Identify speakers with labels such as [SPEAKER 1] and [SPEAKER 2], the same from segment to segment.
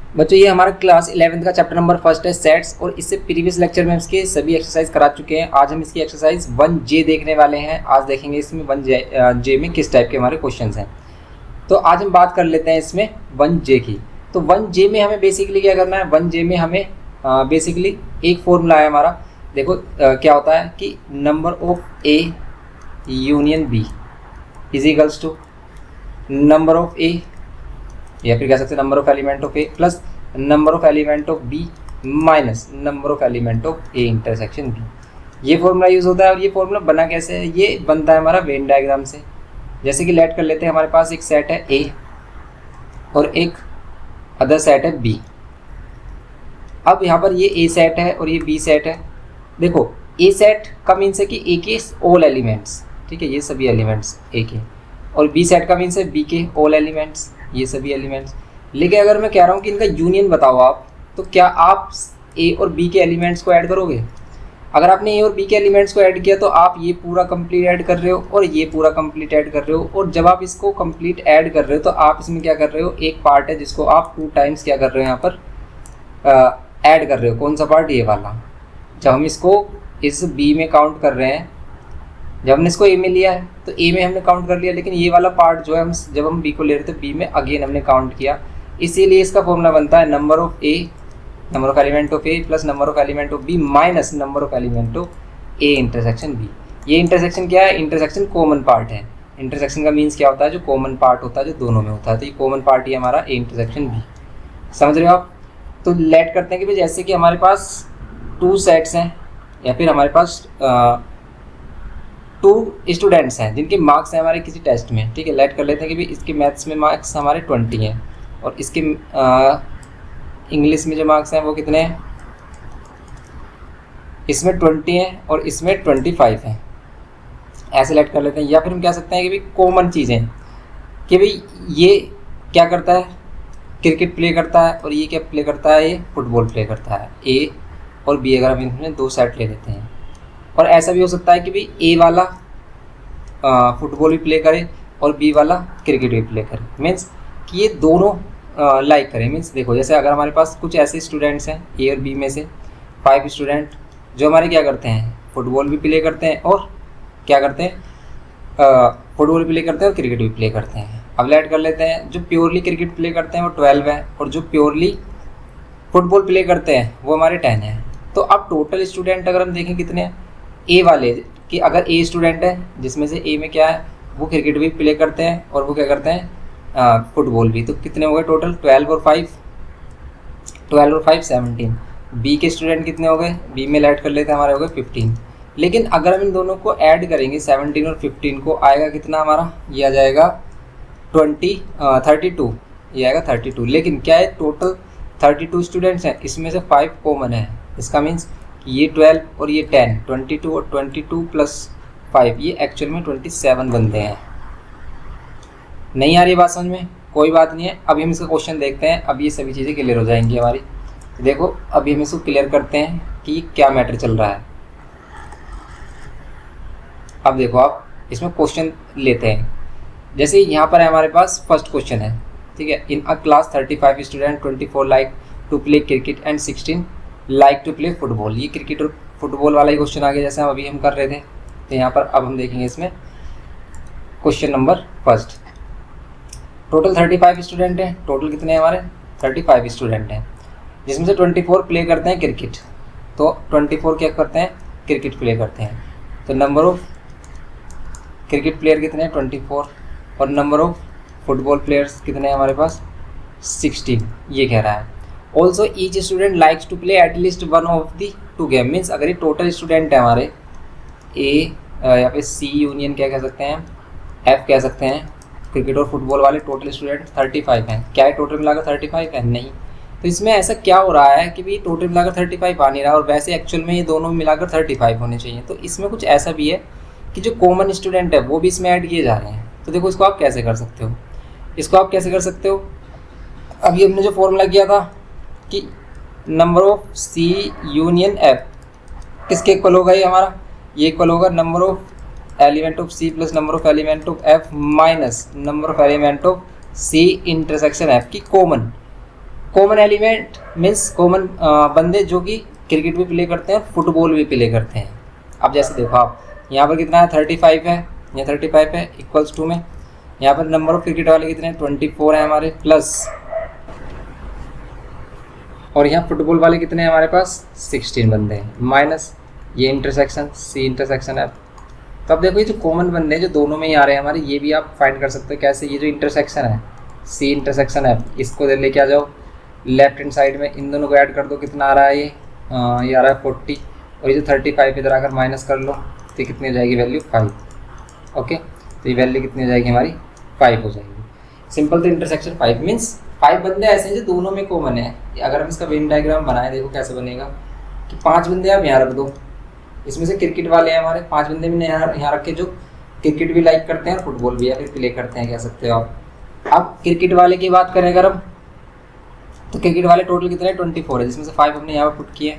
[SPEAKER 1] बच्चों ये हमारा क्लास 11th का चैप्टर नंबर फर्स्ट है सेट्स, और इससे प्रीवियस लेक्चर में इसके सभी एक्सरसाइज करा चुके हैं। आज हम इसकी एक्सरसाइज 1J देखने वाले हैं। आज देखेंगे इसमें 1J में किस टाइप के हमारे क्वेश्चंस हैं। तो आज हम बात कर लेते हैं इसमें 1J की। तो 1J में हमें बेसिकली क्या करना है, 1J में हमें बेसिकली एक फॉर्मूला है हमारा। देखो क्या होता है कि number of A union B is equals to number of A, या फिर कह सकते हैं number of element of A plus number of element of B minus number of element of A intersection B. ये फॉर्मूला यूज़ होता है। और ये फॉर्मूला बना कैसे है, ये बनता है हमारा वेन डायग्राम से। जैसे कि लेट कर लेते हैं, हमारे पास एक सेट है ए और एक अदर सेट है बी। अब यहाँ पर ये ए सेट है और ये बी सेट है। देखो ए सेट का मीन्स है कि ए के ऑल एलिमेंट्स, ठीक है, ये सभी एलिमेंट्स ए के, और बी सेट का मीन्स है बी के ऑल एलिमेंट्स, ये सभी एलिमेंट्स। लेकिन अगर मैं कह रहा हूँ कि इनका यूनियन बताओ आप, तो क्या आप ए और बी के एलिमेंट्स को ऐड करोगे? अगर आपने ए और बी के एलिमेंट्स को ऐड किया तो आप ये पूरा कंप्लीट ऐड कर रहे हो और ये पूरा कंप्लीट ऐड कर रहे हो। और जब आप इसको कंप्लीट ऐड कर रहे हो तो आप इसमें क्या कर रहे हो, एक पार्ट है जिसको आप 2 टाइम्स क्या कर रहे हो यहाँ पर ऐड कर रहे हो। कौन सा पार्ट? ये वाला। जब हम इसको इस बी में काउंट कर रहे हैं, जब हमने इसको ए में लिया है तो ए में हमने काउंट कर लिया, लेकिन ये वाला पार्ट जो है हम जब हम बी को ले रहे थे बी में अगेन हमने काउंट किया। इसीलिए इसका फॉर्मूला बनता है number of A, number of element of A plus number of element of B minus number of element of A intersection B. ये इंटरसेक्शन क्या है? इंटरसेक्शन कॉमन पार्ट है। इंटरसेक्शन का मीन्स क्या होता है? जो कॉमन पार्ट होता है, जो दोनों में होता है। तो ये कॉमन पार्ट ही हमारा ए इंटरसेक्शन बी। समझ रहे हो आप? तो लेट करते हैं कि भाई जैसे कि हमारे पास 2 सेट्स हैं या फिर हमारे पास 2 स्टूडेंट्स हैं जिनके मार्क्स हैं हमारे किसी टेस्ट में, ठीक है। लेट कर लेते हैं कि भाई इसके मैथ्स में मार्क्स हमारे 20 हैं और इसके इंग्लिश में जो मार्क्स हैं वो कितने हैं? इसमें 20 हैं और इसमें 25 हैं। ऐसे लेट कर लेते हैं। या फिर हम कह सकते हैं कि भाई कॉमन चीज़ें कि भाई ये क्या करता है, क्रिकेट प्ले करता है, और ये क्या प्ले करता है, ये फुटबॉल प्ले करता है। ए और बी अगर हम इनमें 2 सेट ले लेते हैं। और ऐसा भी हो सकता है कि भाई ए वाला फुटबॉल भी प्ले करे और बी वाला क्रिकेट भी प्ले करे। मीन्स कि ये दोनों लाइक करें। मीन्स देखो जैसे अगर हमारे पास कुछ ऐसे स्टूडेंट्स हैं ए और बी में से 5 स्टूडेंट जो हमारे क्या करते हैं, फुटबॉल भी प्ले करते हैं और क्या करते हैं, फुटबॉल प्ले करते हैं और क्रिकेट भी प्ले करते हैं। अब लेट कर लेते हैं, जो प्योरली क्रिकेट प्ले करते हैं वो 12 है और जो प्योरली फुटबॉल प्ले करते हैं वो हमारे 10 हैं। तो अब टोटल स्टूडेंट अगर हम देखें कितने हैं, ए वाले कि अगर ए स्टूडेंट है जिसमें से ए में क्या है, वो क्रिकेट भी प्ले करते हैं और वो क्या करते हैं, फुटबॉल भी। तो कितने हो गए टोटल? 12 और 5 17। बी के स्टूडेंट कितने हो गए? बी में ऐड कर लेते हैं, हमारे हो गए 15। लेकिन अगर हम इन दोनों को ऐड करेंगे 17 और 15 को, आएगा कितना हमारा? ये आ जाएगा 32, ये आएगा 32। लेकिन क्या है, टोटल 32 स्टूडेंट्स हैं, इसमें से 5 कॉमन है। इसका मीन्स कि ये 12 और ये 10, 22 और 22 प्लस 5, ये एक्चुअल में 27 बनते हैं। नहीं आ रही बात समझ में? कोई बात नहीं है। अभी हम इसका क्वेश्चन देखते हैं। अब ये सभी चीज़ें क्लियर हो जाएंगी हमारी। देखो अभी हम इसको क्लियर करते हैं कि क्या मैटर चल रहा है। अब देखो आप इसमें क्वेश्चन लेते हैं। जैसे यहाँ पर है हमारे पास फर्स्ट क्वेश्चन है, ठीक है। In a class 35 student 24 like to play cricket and 16 like to play football. ये क्रिकेट और फुटबॉल वाला ही क्वेश्चन आ गया जैसे अभी हम कर रहे थे। तो यहाँ पर अब हम देखेंगे इसमें question number first. Total 35 student हैं। टोटल कितने हैं हमारे? 35 स्टूडेंट हैं, जिसमें से 24 प्ले करते हैं क्रिकेट। तो 24 क्या करते हैं? क्रिकेट प्ले करते हैं। तो नंबर ऑफ क्रिकेट प्लेयर कितने हैं? 24। और नंबर ऑफ फुटबॉल प्लेयर्स कितने हैं हमारे पास? 16। ये कह रहा है। Also each student likes to play at least one of the 2 game. Means अगर ये टोटल स्टूडेंट है हमारे ए या फिर सी यूनियन क्या कह सकते हैं, एफ कह सकते हैं, क्रिकेट और फुटबॉल वाले टोटल स्टूडेंट 35 हैं। क्या है टोटल मिलाकर 35 है? नहीं। तो इसमें ऐसा क्या हो रहा है कि भाई टोटल मिलाकर 35 आ नहीं रहा और वैसे एक्चुअल में ये दोनों मिलाकर 35 होने चाहिए। तो इसमें कुछ ऐसा भी है कि जो कॉमन स्टूडेंट है वो भी इसमें ऐड किए जा रहे हैं। तो देखो इसको आप कैसे कर सकते हो, इसको आप कैसे कर सकते हो? अभी हमने जो फॉर्मूला किया था कि number of C union F किसके इक्वल होगा, ये हमारा ये इक्वल होगा number of element of C plus number of element of F minus number of element of C intersection F की common. Common element means common बंदे जो कि क्रिकेट भी प्ले करते हैं, फुटबॉल भी प्ले करते हैं। अब जैसे देखो आप यहाँ पर कितना है 35 है, यहाँ 35 है इक्वल्स टू में यहाँ पर नंबर ऑफ क्रिकेट वाले कितने हैं 24 है हमारे प्लस, और यहाँ फुटबॉल वाले कितने हैं हमारे पास 16 बंदे हैं माइनस ये इंटरसेक्शन सी इंटरसेक्शन है। तो अब देखो ये जो कॉमन बंदे हैं जो दोनों में ही आ रहे हैं हमारे, ये भी आप फाइंड कर सकते हो कैसे, ये जो इंटरसेक्शन है सी इंटरसेक्शन है इसको लेके आ जाओ लेफ्ट हैंड साइड में, इन दोनों को ऐड कर दो, कितना आ रहा है ये आ रहा है 40, और ये जो 35 इधर आकर माइनस कर लो तो कितनी हो जाएगी वैल्यू 5। ओके तो ये वैल्यू कितनी हो जाएगी हमारी 5 हो जाएगी। सिंपल तो इंटरसेक्शन 5 मीन्स 5 बंदे ऐसे हैं जो दोनों में कॉमन है। अगर हम इसका वेन डायग्राम बनाए देखो कैसे बनेगा कि 5 बंदे आप यहाँ रख दो, इसमें से क्रिकेट वाले हैं हमारे 5 बंदे में यहाँ रख के जो क्रिकेट भी लाइक करते हैं और फुटबॉल भी या फिर प्ले करते हैं कह सकते हो आप। अब क्रिकेट वाले की बात करें अगर हम तो क्रिकेट वाले टोटल कितने 24 है, जिसमें से 5 हमने यहाँ पर पुट किए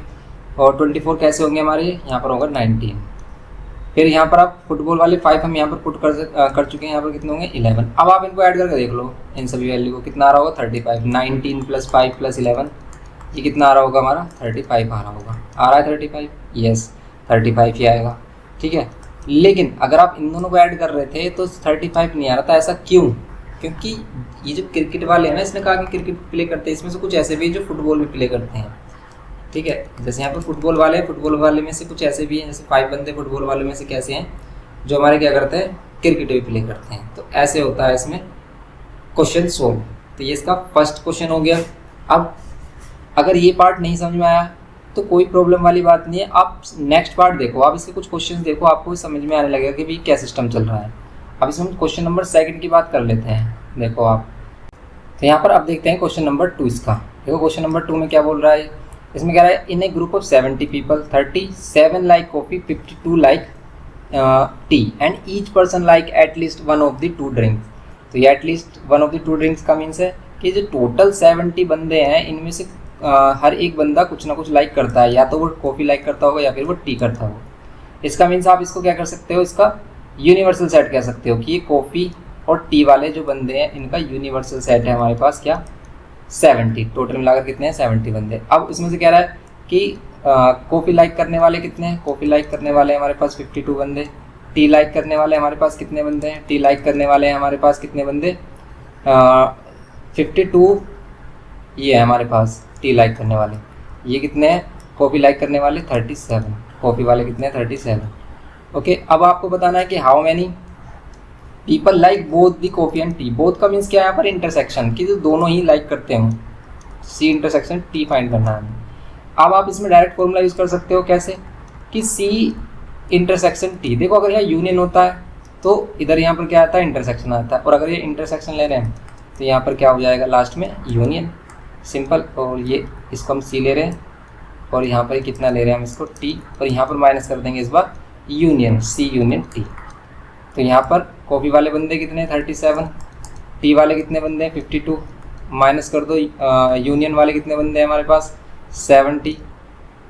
[SPEAKER 1] और 24 कैसे होंगे हमारे यहाँ पर होगा 19। फिर यहाँ पर आप फुटबॉल वाले 5 हम यहाँ पर पुट कर चुके हैं, यहाँ पर कितने होंगे 11। अब आप इनको ऐड करके देख लो इन सभी वैल्यू को, कितना आ रहा होगा 35, 19 + 5 + 11 ये कितना आ रहा होगा हमारा 35 आ रहा होगा। आ रहा है 35, यस 35 ही आएगा, ठीक है। लेकिन अगर आप इन दोनों को ऐड कर रहे थे तो 35 नहीं आ रहा था, ऐसा क्यों? क्योंकि ये जो क्रिकेट वाले हैं ना, इसने कहा कि क्रिकेट प्ले करते हैं, इसमें से कुछ ऐसे भी जो फुटबॉल भी प्ले करते हैं, ठीक है। जैसे यहाँ पर फुटबॉल वाले में से कुछ ऐसे भी हैं, जैसे 5 बंदे फुटबॉल वाले में से कैसे हैं जो हमारे क्या करते हैं क्रिकेट भी प्ले करते हैं। तो ऐसे होता है इसमें क्वेश्चन सोल्व। तो ये इसका फर्स्ट क्वेश्चन हो गया। अब अगर ये पार्ट नहीं समझ में आया तो कोई प्रॉब्लम वाली बात नहीं है, आप नेक्स्ट पार्ट देखो, आप इसके कुछ क्वेश्चन देखो, आपको समझ में आने लगेगा कि भाई क्या सिस्टम चल रहा है। अब इसमें हम क्वेश्चन नंबर 2 की बात कर लेते हैं। देखो आप तो यहाँ पर अब देखते हैं क्वेश्चन नंबर 2 इसका। देखो क्वेश्चन नंबर 2 में क्या बोल रहा है, इसमें कह रहा है in a group of 70 people 37 like coffee, 52 like tea and each person like at least one of the 2 drinks. तो ये at least one of the 2 drinks का मीन्स है कि जो टोटल 70 बंदे हैं इनमें से हर एक बंदा कुछ ना कुछ लाइक करता है, या तो वो कॉफ़ी लाइक करता होगा या फिर वो टी करता होगा। इसका मीन्स आप इसको क्या कर सकते हो, इसका यूनिवर्सल सेट कह सकते हो कि ये कॉफ़ी और टी वाले जो बंदे हैं इनका यूनिवर्सल सेट है हमारे पास क्या 70, टोटल मिलाकर कितने हैं 70 बंदे। अब इसमें से कह रहा है कि कॉफ़ी लाइक करने वाले कितने हैं, कॉफ़ी लाइक करने वाले हमारे पास 52 बंदे, टी लाइक करने वाले हमारे पास कितने बंदे हैं, टी लाइक करने वाले हैं हमारे पास कितने बंदे 52 ये है हमारे पास टी लाइक करने वाले। ये कितने हैं कॉफ़ी लाइक करने वाले 37, कॉफ़ी वाले कितने हैं 37। ओके अब आपको बताना है कि how many people like both the coffee and T. Both का मीन्स क्या है यहाँ पर इंटरसेक्शन की, जो दोनों ही लाइक करते हो, सी इंटरसेक्शन टी फाइंड करना है। अब आप इसमें डायरेक्ट फॉर्मूला यूज़ कर सकते हो कैसे कि सी इंटरसेक्शन टी। देखो अगर यहाँ यूनियन होता है तो इधर यहाँ पर क्या आता है इंटरसेक्शन आता है, और अगर ये इंटरसेक्शन ले रहे हैं तो यहाँ पर क्या हो जाएगा लास्ट में यूनियन, सिंपल। और ये इसको हम सी ले रहे हैं और यहाँ पर कितना ले रहे हैं हम इसको टी, और यहाँ पर माइनस कर देंगे इस बार यूनियन, सी यूनियन टी। तो यहाँ पर कॉफ़ी वाले बंदे कितने 37, टी वाले कितने बंदे हैं 52, माइनस कर दो यूनियन वाले कितने बंदे हैं हमारे पास 70।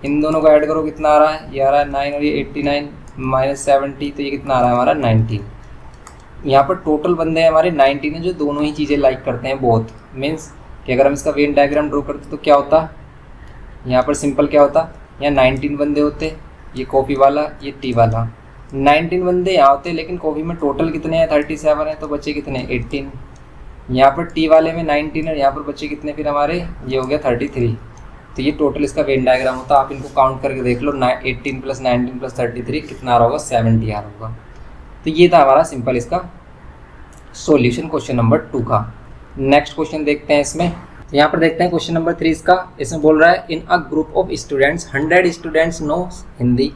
[SPEAKER 1] इन दोनों को ऐड करो कितना आ रहा है, ये आ रहा है 9 और ये 89 माइनस 70, तो ये कितना आ रहा है हमारा 19। यहाँ पर टोटल बंदे हैं हमारे 19 हैं जो दोनों ही चीज़ें लाइक करते हैं बोथ। मीन्स कि अगर हम इसका वेन डायग्राम ड्रॉ करते तो क्या होता, यहाँ पर सिंपल क्या होता, यहाँ 19 बंदे होते, ये कॉफ़ी वाला ये टी वाला, 19 बंदे यहाँ होते, लेकिन कॉफ़ी में टोटल कितने हैं 37 हैं, तो बच्चे कितने 18। यहाँ पर टी वाले में 19 है, यहाँ पर बच्चे कितने फिर हमारे ये हो गया 33। तो ये टोटल इसका वेन डायग्राम होता। आप इनको काउंट करके देख लो 18 + 19 + 33 कितना आ रहा होगा 70 आ रहा होगा। तो ये था हमारा सिंपल इसका सॉल्यूशन क्वेश्चन नंबर 2 का। नेक्स्ट क्वेश्चन देखते हैं इसमें। यहाँ पर देखते हैं क्वेश्चन नंबर 3 इसका। इसमें बोल रहा है in a group of students 100 students knows Hindi,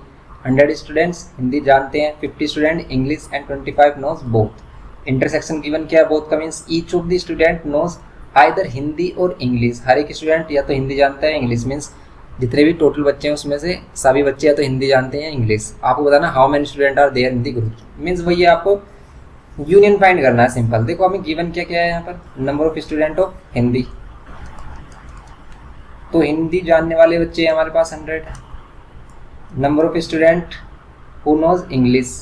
[SPEAKER 1] 100 students Hindi जानते हैं, 50 student English and 25 knows both. Intersection given क्या है बोथ का means each of the student knows either Hindi और इंग्लिश। हर एक स्टूडेंट या तो हिंदी जानता है इंग्लिश, मीन्स जितने भी टोटल बच्चे हैं उसमें से सभी बच्चे या तो हिंदी जानते हैं इंग्लिश। आपको बताना how many student are there in the group, means वही आपको यूनियन फाइंड करना है सिंपल। देखो हमें गिवन क्या क्या है यहाँ पर, number of student of Hindi, तो हिंदी जानने वाले बच्चे हमारे पास 100। Number of student who knows English,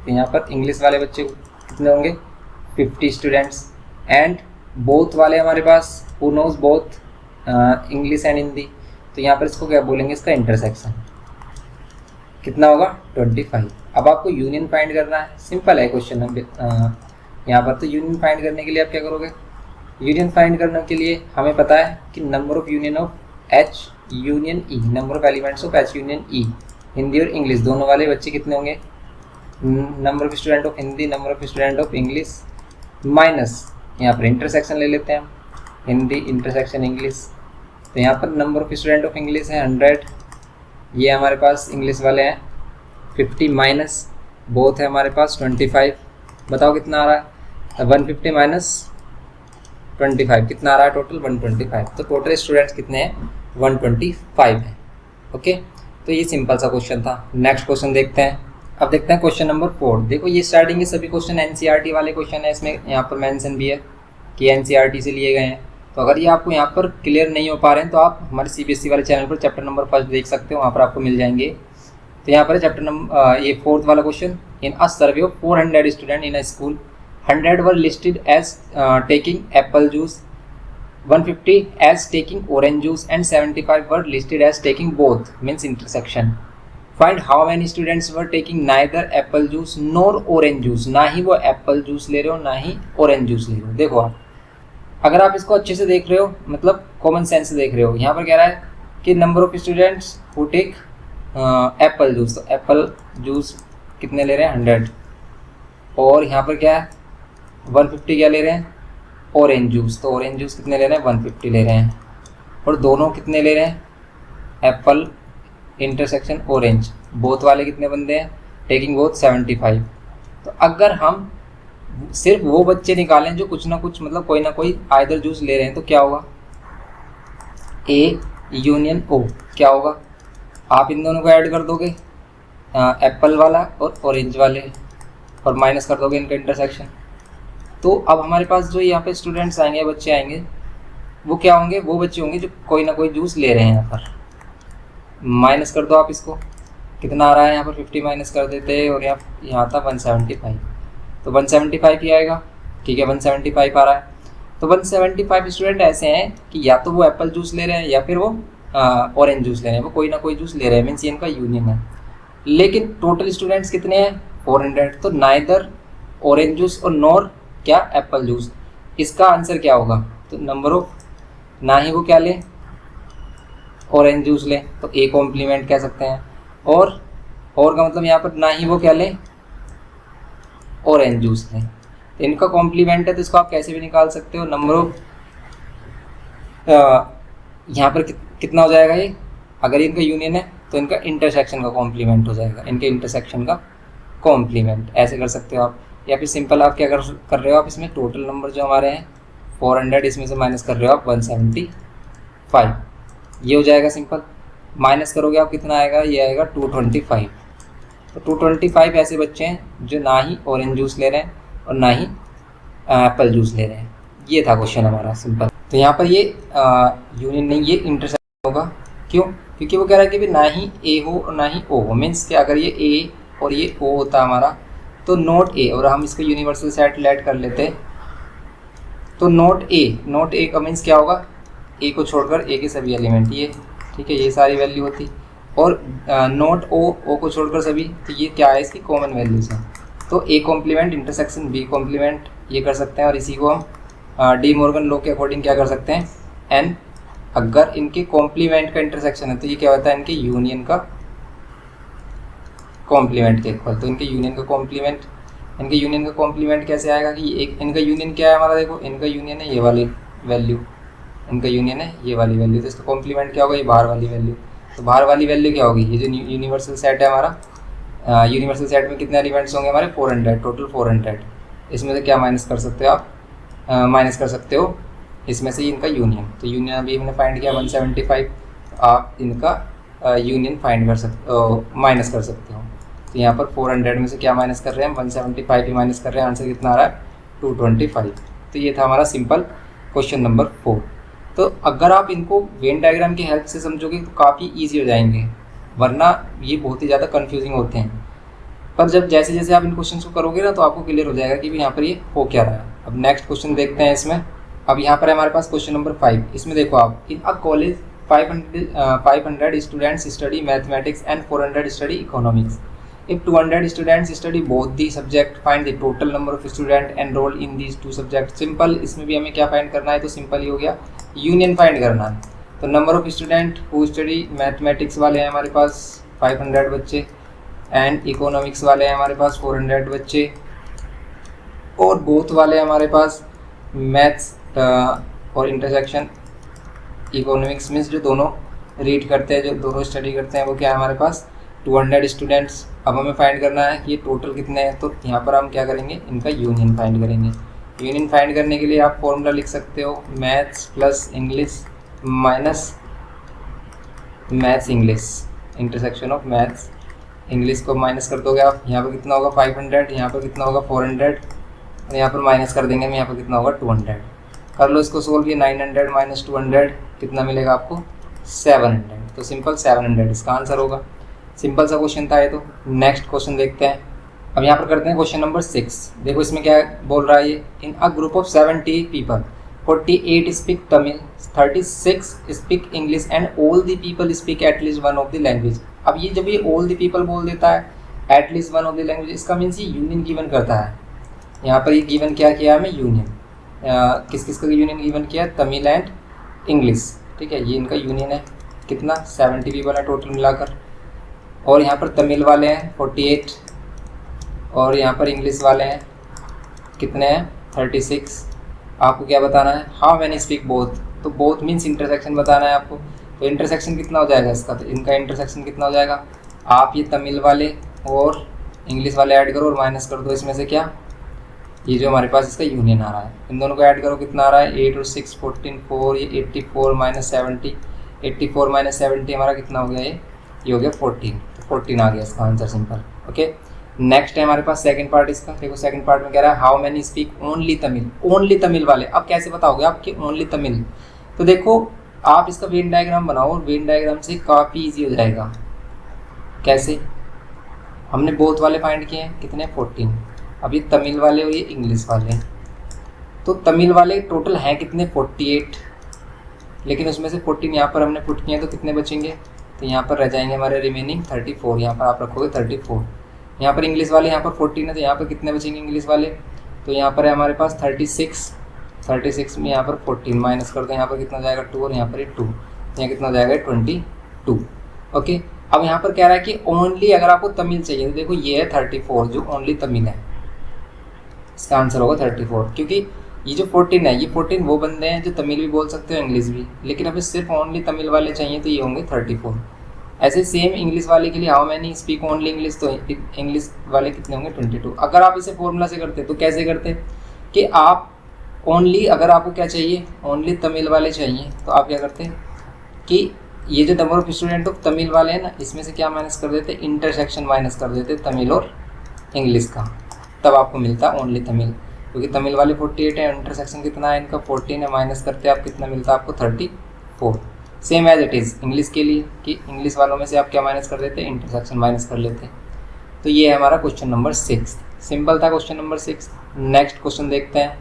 [SPEAKER 1] तो यहाँ पर इंग्लिश वाले बच्चे कितने होंगे 50 स्टूडेंट्स। एंड बोथ वाले हमारे पास who knows both English and Hindi, तो यहाँ पर इसको क्या बोलेंगे, इसका इंटरसेक्शन कितना होगा 25। अब आपको यूनियन फाइंड करना है, सिंपल है क्वेश्चन। यहाँ पर तो यूनियन फाइंड करने के लिए आप क्या करोगे, यूनियन फाइंड करने के लिए हमें पता है कि number of union of H union E, number of elements of H union E, Hindi और इंग्लिश दोनों वाले बच्चे कितने होंगे, number of student of Hindi number of student of English minus यहाँ पर इंटरसेक्शन ले लेते हैं हम, हिंदी इंटरसेक्शन इंग्लिश। तो यहाँ पर number of student of English है 100, ये हमारे पास इंग्लिश वाले हैं 50 माइनस बोथ है हमारे पास 25। बताओ कितना आ रहा है, 150 माइनस 25 कितना आ रहा है, टोटल 125। तो टोटल स्टूडेंट्स कितने हैं, 125 है। ओके, तो ये सिंपल सा क्वेश्चन था। नेक्स्ट क्वेश्चन देखते हैं। अब देखते हैं क्वेश्चन नंबर 4। देखो ये स्टार्टिंग के सभी क्वेश्चन एनसीईआरटी वाले क्वेश्चन है, इसमें यहाँ पर मेंशन भी है कि एनसीईआरटी से लिए गए हैं। तो अगर ये आपको यहाँ पर क्लियर नहीं हो पा रहे हैं तो आप हमारे सीबीएसई वाले चैनल पर चैप्टर नंबर 1 देख सकते हो, वहाँ पर आपको मिल जाएंगे। तो यहाँ पर चैप्टर नंबर ये 4th वाला question, in a survey of 400 student in a school 100 were listed as taking apple juice, 150 as taking orange juice and 75 were listed as taking both, means intersection. Find how many students were taking neither apple juice nor orange juice, ना ही वो Apple juice ले रहे हो ना ही orange juice ले रहे हो। देखो आप अगर आप इसको अच्छे से देख रहे हो, मतलब कॉमन सेंस से देख रहे हो, यहाँ पर कह रहा है कि number of students who take apple juice, तो एप्पल जूस कितने ले रहे हैं 100, और यहाँ पर क्या है 150 क्या ले रहे हैं ऑरेंज जूस, तो ऑरेंज जूस कितने ले रहे हैं 150 ले रहे हैं, और दोनों कितने ले रहे हैं एप्पल इंटरसेक्शन ऑरेंज, बोथ वाले कितने बंदे हैं टेकिंग बोथ 75। तो अगर हम सिर्फ वो बच्चे निकालें जो कुछ ना कुछ मतलब कोई ना कोई आइदर जूस ले रहे हैं तो क्या होगा, ए यूनियन ओ क्या होगा, आप इन दोनों को ऐड कर दोगे एप्पल वाला और ऑरेंज वाले, और माइनस कर दोगे इनका इंटरसेक्शन। तो अब हमारे पास जो यहाँ पे स्टूडेंट्स आएंगे, बच्चे आएंगे, वो क्या होंगे, वो बच्चे होंगे जो कोई ना कोई जूस ले रहे हैं। यहाँ पर माइनस कर दो आप इसको, कितना आ रहा है यहाँ पर 50 माइनस कर देते हैं, और यहाँ था 175, तो 175 ही आएगा। ठीक है 175 आ रहा है। तो 175 स्टूडेंट ऐसे हैं कि या तो वो एप्पल जूस ले रहे हैं या फिर वो ऑरेंज जूस ले रहे हैं, वो कोई ना कोई जूस ले रहे हैं, मीन्स ये इनका यूनियन है। लेकिन टोटल स्टूडेंट्स कितने हैं 400, तो नाइदर ऑरेंज जूस और नॉर क्या एप्पल जूस, इसका आंसर क्या होगा, तो नंबर ऑफ ना ही वो क्या ले ऑरेंज जूस ले, तो ए कॉम्प्लीमेंट कह सकते हैं, और का मतलब यहाँ पर ना ही वो क्या ले ऑरेंज जूस ले, तो इनका कॉम्प्लीमेंट है, तो इसको आप कैसे भी निकाल सकते हो। नंबर ऑफ यहाँ पर कितना हो जाएगा ये, अगर इनका यूनियन है तो इनका इंटरसेक्शन का कॉम्प्लीमेंट हो जाएगा, इनके इंटरसेक्शन का कॉम्प्लीमेंट, ऐसे कर सकते हो आप। या फिर सिंपल आप क्या कर रहे हो, आप इसमें टोटल नंबर जो हमारे हैं 400, इसमें से माइनस कर रहे हो आप 175, ये हो जाएगा सिंपल। माइनस करोगे आप कितना आएगा, ये आएगा 225। तो 225 ऐसे बच्चे हैं जो ना ही ऑरेंज जूस ले रहे हैं और ना ही एप्पल जूस ले रहे हैं। ये था क्वेश्चन हमारा सिंपल। तो यहाँ पर ये यूनियन नहीं, ये इंटरसेक्शन होगा। क्यों, क्योंकि वो कह रहा है कि भी ना ही ए हो और ना ही ओ हो, मीन्स कि अगर ये ए और ये ओ होता हमारा तो नॉट ए, और हम इसको यूनिवर्सल सेट लेट कर लेते तो नॉट ए का मीन्स क्या होगा, ए को छोड़कर ए के सभी एलिमेंट, ये ठीक है ये सारी वैल्यू होती, और नॉट ओ को छोड़कर सभी, तो ये क्या है इसकी कॉमन वैल्यूज हैं। तो A complement intersection B complement ये कर सकते हैं, और इसी को हम डी मॉर्गन लॉ के अकॉर्डिंग क्या कर सकते हैं, एन अगर इनके कॉम्प्लीमेंट का इंटरसेक्शन है तो ये क्या होता है इनके यूनियन का कॉम्प्लीमेंट के इक्वल। तो इनके यूनियन का कॉम्प्लीमेंट कैसे आएगा कि एक इनका यूनियन क्या है हमारा, देखो इनका यूनियन है ये वाली वैल्यू, इनका यूनियन है ये वाली वैल्यू, तो इसका कॉम्प्लीमेंट क्या होगा, ये बाहर वाली वैल्यू। तो बाहर वाली वैल्यू क्या होगी, ये जो यूनिवर्सल सेट है हमारा, यूनिवर्सल सेट में कितने एलिमेंट्स होंगे हमारे 400, टोटल 400, इसमें से क्या माइनस कर सकते हो आप, माइनस कर सकते हो इसमें से इनका यूनियन। तो यूनियन अभी हमने फाइंड किया 175, आप इनका यूनियन फाइंड कर सकते माइनस कर सकते हो। तो यहाँ पर 400 में से क्या माइनस कर रहे हैं, 175 ही माइनस कर रहे हैं, आंसर कितना आ रहा है 225। तो ये था हमारा सिंपल क्वेश्चन नंबर 4। तो अगर आप इनको वेन डायग्राम की हेल्प से समझोगे तो काफ़ी ईजी हो जाएंगे, वरना ये बहुत ही ज़्यादा कन्फ्यूजिंग होते हैं। पर जब जैसे जैसे आप इन क्वेश्चन को करोगे ना तो आपको क्लियर हो जाएगा कि भी यहाँ पर ये हो क्या रहा है। अब नेक्स्ट क्वेश्चन देखते हैं इसमें। अब यहाँ पर है हमारे पास क्वेश्चन नंबर 5। इसमें देखो आप, in a college 500 students study mathematics and 400 study economics. If 200 students study both the subject, find the total number of student enroll in these two subject. Simple, इसमें भी हमें क्या फाइंड करना है, तो सिंपल ही हो गया, यूनियन फाइंड करना है। तो number of student who study mathematics वाले हैं हमारे पास 500 बच्चे, एंड इकोनॉमिक्स वाले हैं हमारे पास 400 बच्चे, और बोथ वाले हमारे पास मैथ्स और इंटरसेक्शन इकोनॉमिक्स मीन्स जो दोनों रीड करते हैं, जो दोनों स्टडी करते हैं, वो क्या है हमारे पास 200 स्टूडेंट्स। अब हमें फाइंड करना है कि ये टोटल कितने हैं, तो यहाँ पर हम क्या करेंगे, इनका यूनियन फाइंड करेंगे। यूनियन फाइंड करने के लिए आप फॉर्मूला लिख सकते हो, maths plus English minus maths English, intersection of maths English को माइनस कर दोगे आप। यहाँ पर कितना होगा 500, यहाँ पर कितना होगा 400, और यहाँ पर माइनस कर देंगे हम, यहाँ पर कितना होगा 200। कर लो इसको सोल्व, ये 900 माइनस 200 कितना मिलेगा आपको 700। तो सिंपल 700 इसका आंसर होगा। सिंपल सा क्वेश्चन था ये। तो नेक्स्ट क्वेश्चन देखते हैं। अब यहाँ पर करते हैं क्वेश्चन नंबर 6। देखो इसमें क्या बोल रहा है ये, in a group of 70 people 48 speak Tamil, 36 speak English and all the people speak at least one of the language. अब ये जब ये ऑल द पीपल बोल देता है at least one of the language, इसका मीन्स ये यूनियन गिवन करता है। यहाँ पर ये गिवन क्या किया हमें, यूनियन, किस किस का यूनियन गिवन किया, तमिल एंड इंग्लिश, ठीक है। ये इनका यूनियन है, कितना 70 पीपल है टोटल मिलाकर, और यहाँ पर तमिल वाले हैं 48, और यहाँ पर इंग्लिश वाले हैं कितने हैं 36। आपको क्या बताना है, हाउ मैनी स्पीक बोथ, तो बोथ मीन्स इंटरसेक्शन बताना है आपको। तो इंटरसेक्शन कितना हो जाएगा इसका, तो इनका इंटरसेक्शन कितना हो जाएगा, आप ये तमिल वाले और इंग्लिश वाले ऐड करो और माइनस कर दो इसमें से क्या, ये जो हमारे पास इसका यूनियन आ रहा है, इन दोनों को ऐड करो कितना आ रहा है 8 और 6 14 4, ये 84 माइनस 70, 84 माइनस 70 हमारा कितना हो गया, ये हो गया 14। तो 14 आ गया इसका आंसर, सिंपल। ओके, नेक्स्ट है हमारे पास सेकंड पार्ट इसका। देखो सेकंड पार्ट में कह रहा है how many speak only Tamil, only Tamil वाले। अब कैसे बताओगे आप कि ओनली तमिल, तो देखो आप इसका वेन डायग्राम बनाओ, वेन डायग्राम से काफ़ी ईजी हो जाएगा। कैसे, हमने बोथ वाले फाइंड किए हैं कितने 14, अब ये तमिल वाले और ये इंग्लिश वाले, तो तमिल वाले टोटल हैं कितने 48, लेकिन उसमें से 14 यहाँ पर हमने पुट किए हैं, तो कितने बचेंगे, तो यहाँ पर रह जाएंगे हमारे रिमेनिंग 34, यहाँ पर आप रखोगे 34। यहाँ पर इंग्लिश वाले यहाँ पर 14 है, तो यहाँ पर कितने बचेंगे इंग्लिश वाले, तो यहाँ पर है हमारे पास 36 में यहाँ पर 14 माइनस कर दो, यहाँ पर कितना हो जाएगा 2, और यहाँ पर 2, यहाँ कितना हो जाएगा 22। ओके, अब यहाँ पर कह रहा है कि ओनली अगर आपको तमिल चाहिए, तो देखो ये है 34 जो ओनली तमिल है, इसका आंसर होगा 34, क्योंकि ये जो 14 है, ये 14 वो बंदे हैं जो तमिल भी बोल सकते हो इंग्लिश भी, लेकिन अभी सिर्फ ओनली तमिल वाले चाहिए तो ये होंगे 34। ऐसे सेम इंग्लिश वाले के लिए how many speak only English, तो इंग्लिश वाले कितने होंगे 22। अगर आप इसे फॉर्मूला से करते तो कैसे करते कि आप ओनली, अगर आपको क्या चाहिए ओनली तमिल वाले चाहिए, तो आप क्या करते कि ये जो number of student of Tamil वाले हैं ना, इसमें से क्या माइनस कर देते, इंटरसेक्शन माइनस कर देते तमिल और इंग्लिश का, तब आपको मिलता ओनली तमिल। क्योंकि तमिल वाले 48 है, इंटरसेक्शन कितना है इनका 14 है, माइनस करते आप कितना मिलता है आपको 34। Same as it is English के लिए कि इंग्लिश वालों में से आप क्या माइनस कर देते, इंटरसेक्शन माइनस कर लेते। तो ये है हमारा क्वेश्चन नंबर 6, सिंपल था क्वेश्चन नंबर 6। नेक्स्ट क्वेश्चन देखते हैं।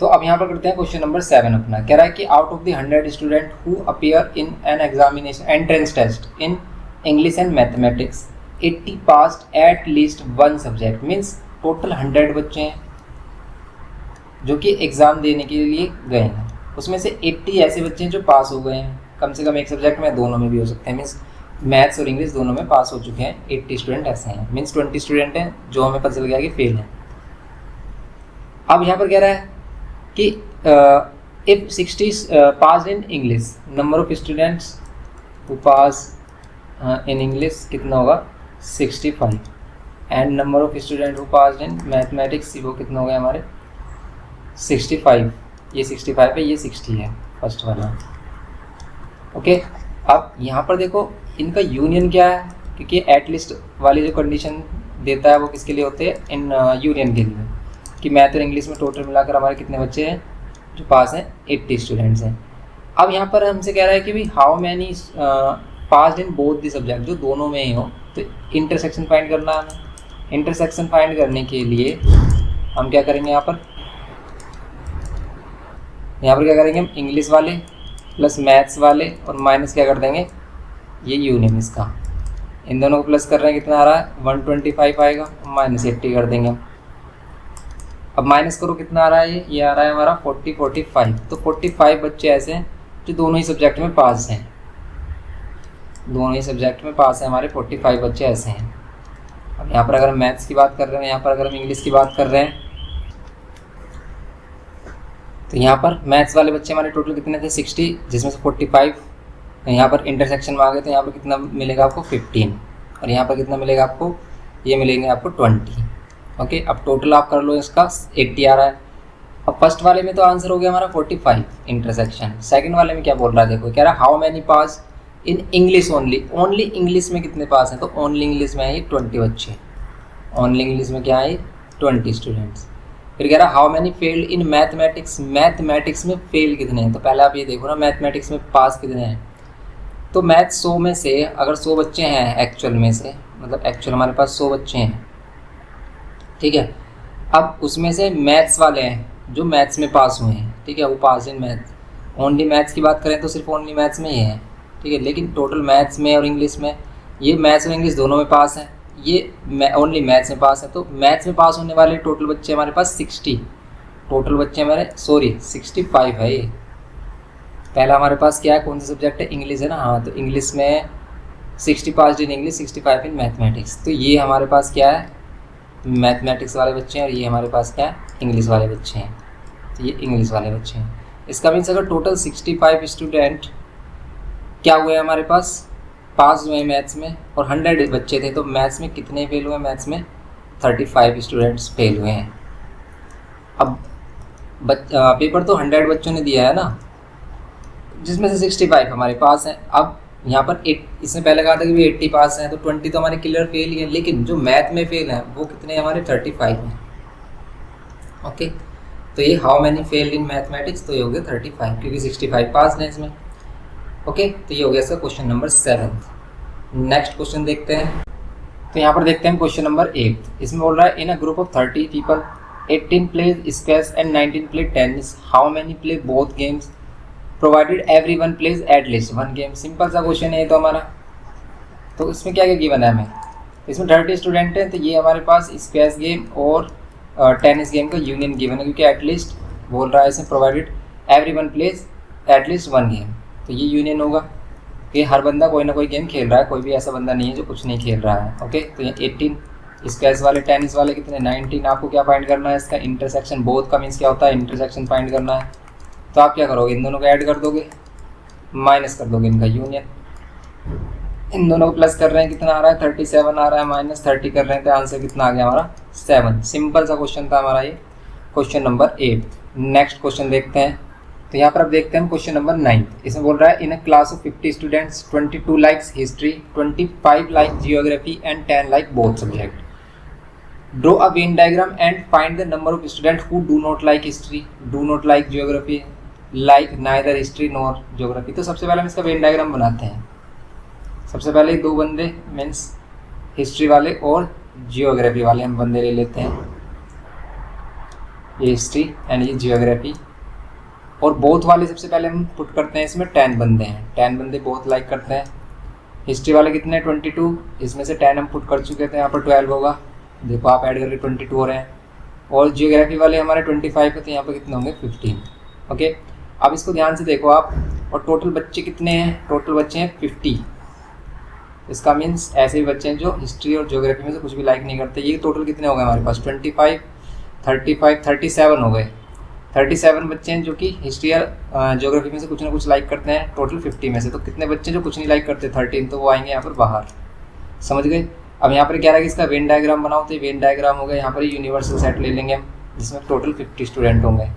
[SPEAKER 1] तो अब यहाँ पर करते हैं क्वेश्चन नंबर 7 अपना। कह रहा है कि out of the 100 student who appear in an examination entrance test in English and mathematics 80 passed at least one subject, means total 100 बच्चे हैं जो कि एग्ज़ाम देने के लिए गए हैं, उसमें से 80 ऐसे बच्चे हैं जो पास हो गए हैं कम से कम एक सब्जेक्ट में, दोनों में भी हो सकते हैं, मीन्स मैथ्स और इंग्लिश दोनों में पास हो चुके हैं। 80 स्टूडेंट ऐसे हैं, मीन्स 20 स्टूडेंट हैं जो हमें पता चल गया कि फेल हैं। अब यहाँ पर कह रहा है कि if 60 pass in English, number of students who pass in English कितना होगा 65, and number of student who pass in mathematics वो कितना हो गया हमारे 65। ये 65 है, ये 60 है फर्स्ट वाला। ओके, अब यहाँ पर देखो इनका यूनियन क्या है, क्योंकि एटलीस्ट वाली जो कंडीशन देता है वो किसके लिए होते हैं, इन यूनियन के लिए, कि मैथ और इंग्लिश में टोटल मिलाकर हमारे कितने बच्चे हैं जो पास हैं 80 स्टूडेंट्स हैं। अब यहाँ पर हमसे कह रहा है कि भाई how many pass in both the subject, जो दोनों में ही हो, तो इंटरसेक्शन फाइंड करना है हमें। इंटरसेक्शन फाइंड करने के लिए हम क्या करेंगे, यहाँ पर यहाँ पर क्या करेंगे हम, इंग्लिश वाले प्लस मैथ्स वाले और माइनस क्या कर देंगे, ये यूनियन इसका, इन दोनों को प्लस कर रहे हैं, कितना आ रहा है 125 आएगा, माइनस 80 कर देंगे हम। अब माइनस करो कितना आ रहा है, ये आ रहा है हमारा 45। तो 45 बच्चे ऐसे हैं जो दोनों ही सब्जेक्ट में पास हैं, दोनों ही सब्जेक्ट में पास हैं हमारे 45 बच्चे ऐसे हैं। अब यहाँ पर अगर हम मैथ्स की बात कर रहे हैं, यहाँ पर अगर हम इंग्लिश की बात कर रहे हैं, तो यहाँ पर मैथ्स वाले बच्चे हमारे टोटल कितने थे 60, जिसमें से 45 यहाँ पर इंटरसेक्शन में आ गए, तो यहाँ पर कितना मिलेगा आपको 15, और यहाँ पर कितना मिलेगा आपको, ये मिलेंगे आपको 20। ओके, अब टोटल आप कर लो इसका 80 आ रहा है। अब फर्स्ट वाले में तो आंसर हो गया हमारा 45 इंटरसेक्शन। सेकंड वाले में क्या बोल रहा है, देखो कह रहा है how many pass in English only, only English में कितने पास हैं, तो ओनली इंग्लिश में है ये 20 बच्चे, ओनली इंग्लिश में क्या है 20 स्टूडेंट्स। फिर कह रहा है how many failed in mathematics, mathematics में फेल कितने हैं, तो पहले आप ये देखो ना मैथमेटिक्स में पास कितने हैं। तो मैथ 100 में से अगर 100 बच्चे हैं एक्चुअल में से, मतलब एक्चुअल हमारे पास 100 बच्चे हैं, ठीक है। अब उसमें से मैथ्स वाले हैं जो मैथ्स में पास हुए हैं, ठीक है, वो पास इन मैथ्स, ओनली मैथ्स की बात करें तो सिर्फ ओनली मैथ्स में ही है, ठीक है। लेकिन टोटल मैथ्स में और इंग्लिश में, ये मैथ्स और इंग्लिश दोनों में पास हैं, ये ओनली मैथ्स में पास है। तो मैथ्स में पास होने वाले टोटल बच्चे हमारे पास 60, टोटल बच्चे हमारे 65 है ये। पहला हमारे पास क्या है, कौन सा सब्जेक्ट है, इंग्लिश है ना, हाँ, तो इंग्लिश में 60 पास इन इंग्लिश, 65 इन मैथमेटिक्स। तो ये हमारे पास क्या है, मैथमेटिक्स वाले बच्चे हैं, और ये हमारे पास क्या है, इंग्लिश वाले बच्चे हैं, तो ये इंग्लिश वाले बच्चे हैं। इसका मीन्स अगर टोटल 65 स्टूडेंट क्या हुए हमारे पास हुए मैथ्स में, और 100 बच्चे थे, तो मैथ्स में कितने फेल हुए, मैथ्स में 35 स्टूडेंट्स फेल हुए हैं। अब पेपर तो 100 बच्चों ने दिया है ना, जिसमें से 65 हमारे पास हैं। अब यहाँ पर इसने पहले कहा था कि 80 पास हैं, तो 20 तो हमारे क्लियर फेल ही है, लेकिन जो मैथ में फेल हैं वो कितने हमारे 35 हैं। ओके, तो ये how many failed in mathematics, तो ये हो गया 35, क्योंकि 65 पास हैं इसमें। ओके, तो ये हो गया इसका क्वेश्चन नंबर 7। नेक्स्ट क्वेश्चन देखते हैं, तो यहाँ पर देखते हैं क्वेश्चन नंबर 8। इसमें बोल रहा है in a group of 30 people 18 plays squash and 19 play tennis, how many play both games provided everyone plays at least 1 game. Simple सा क्वेश्चन है तो हमारा, तो इसमें क्या क्या गिवन है हमें, इसमें 30 स्टूडेंट हैं, तो ये हमारे पास स्क्वैश गेम और टेनिस गेम का यूनियन गिवन है, क्योंकि एटलीस्ट बोल रहा है इसमें provided everyone plays at least 1 game, तो ये यूनियन होगा कि हर बंदा कोई ना कोई गेम खेल रहा है, कोई भी ऐसा बंदा नहीं है जो कुछ नहीं खेल रहा है। ओके, तो ये 18 स्क्वैश वाले, टेनिस वाले कितने 19। आपको क्या फाइंड करना है, इसका इंटरसेक्शन, बोथ का मीन्स क्या होता है, इंटरसेक्शन फाइंड करना है। तो आप क्या करोगे, इन दोनों को ऐड कर दोगे, माइनस कर दोगे इनका यूनियन, इन दोनों को प्लस कर रहे हैं, कितना आ रहा है 37 आ रहा है, माइनस 30 कर रहे हैं, तो आंसर कितना आ गया हमारा 7। सिंपल सा क्वेश्चन था हमारा ये क्वेश्चन नंबर 8। नेक्स्ट क्वेश्चन देखते हैं, तो यहाँ पर अब देखते हैं क्वेश्चन नंबर 9। इसमें बोल रहा है in a class of 50 students 22 likes history, 25 like geography and 10 like both subject. Draw a Venn diagram and find the number of student who do not like history, do not like geography, like neither history nor geography. तो सबसे पहले हम इसका Venn diagram बनाते हैं। सबसे पहले 2 बंदे मीन्स हिस्ट्री वाले और जियोग्राफी वाले हम बंदे ले लेते हैं, ये हिस्ट्री एंड ये जियोग्राफी, और बोथ वाले सबसे पहले हम पुट करते हैं, इसमें 10 बंदे हैं, 10 बंदे बोथ लाइक करते हैं। हिस्ट्री वाले कितने हैं 22, इसमें से 10 हम पुट कर चुके थे, यहाँ पर 12 होगा, देखो आप ऐड करके 22 हो रहे हैं। और जियोग्राफी वाले हमारे 25 है, तो यहाँ पर कितने होंगे 15। ओके, अब इसको ध्यान से देखो आप, और टोटल बच्चे कितने हैं, टोटल बच्चे हैं 50। इसका मीन्स ऐसे भी बच्चे हैं जो हिस्ट्री और ज्योग्राफी में से कुछ भी लाइक नहीं करते। ये टोटल कितने हो गए हमारे पास 25, 35, 37 हो गए, 37 बच्चे हैं जो कि हिस्ट्री और ज्योग्राफी में से कुछ ना कुछ लाइक करते हैं, टोटल 50 में से। तो कितने बच्चे जो कुछ नहीं लाइक करते 13, तो वो आएंगे यहाँ पर बाहर, समझ गए। अब यहाँ पर क्या रहा कि इसका वेन डायग्राम बनाओ, तो वेन डायग्राम हो गया, यहाँ पर यूनिवर्सल सेट ले लेंगे हम, जिसमें टोटल 50 स्टूडेंट होंगे।